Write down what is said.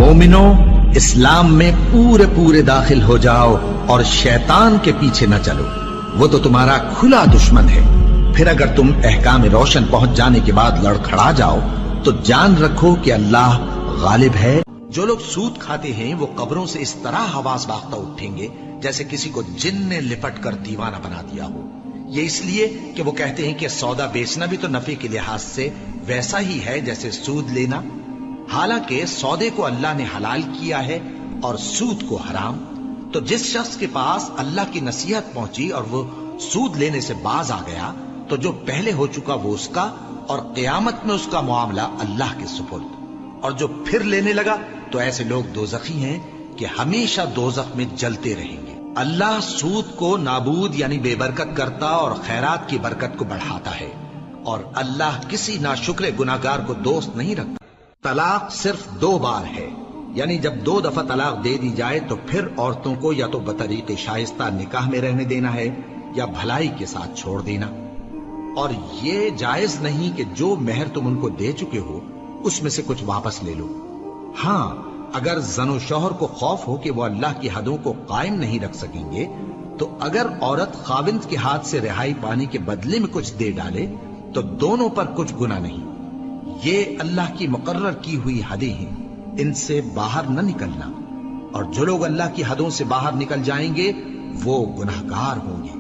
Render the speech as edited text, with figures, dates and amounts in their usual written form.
مومنو، اسلام میں پورے پورے داخل ہو جاؤ اور شیطان کے پیچھے نہ چلو، وہ تو تمہارا کھلا دشمن ہے۔ پھر اگر تم احکام روشن پہنچ جانے کے بعد لڑکھڑا جاؤ تو جان رکھو کہ اللہ غالب ہے۔ جو لوگ سود کھاتے ہیں وہ قبروں سے اس طرح حواس باختہ اٹھیں گے جیسے کسی کو جن نے لپٹ کر دیوانہ بنا دیا ہو۔ یہ اس لیے کہ وہ کہتے ہیں کہ سودا بیچنا بھی تو نفع کے لحاظ سے ویسا ہی ہے جیسے سود لینا، حالانکہ سودے کو اللہ نے حلال کیا ہے اور سود کو حرام۔ تو جس شخص کے پاس اللہ کی نصیحت پہنچی اور وہ سود لینے سے باز آ گیا تو جو پہلے ہو چکا وہ اس کا، اور قیامت میں اس کا معاملہ اللہ کے سپرد۔ اور جو پھر لینے لگا تو ایسے لوگ دوزخی ہیں کہ ہمیشہ دوزخ میں جلتے رہیں گے۔ اللہ سود کو نابود یعنی بے برکت کرتا اور خیرات کی برکت کو بڑھاتا ہے، اور اللہ کسی ناشکر گناہگار کو دوست نہیں رکھتا۔ طلاق صرف 2 بار ہے، یعنی جب 2 دفعہ طلاق دے دی جائے تو پھر عورتوں کو یا تو بطریق شائستہ نکاح میں رہنے دینا ہے یا بھلائی کے ساتھ چھوڑ دینا، اور یہ جائز نہیں کہ جو مہر تم ان کو دے چکے ہو اس میں سے کچھ واپس لے لو۔ ہاں، اگر زن و شوہر کو خوف ہو کہ وہ اللہ کی حدوں کو قائم نہیں رکھ سکیں گے تو اگر عورت خاوند کے ہاتھ سے رہائی پانے کے بدلے میں کچھ دے ڈالے تو دونوں پر کچھ گناہ نہیں۔ یہ اللہ کی مقرر کی ہوئی حدیں ہیں، ان سے باہر نہ نکلنا، اور جو لوگ اللہ کی حدوں سے باہر نکل جائیں گے وہ گناہگار ہوں گے۔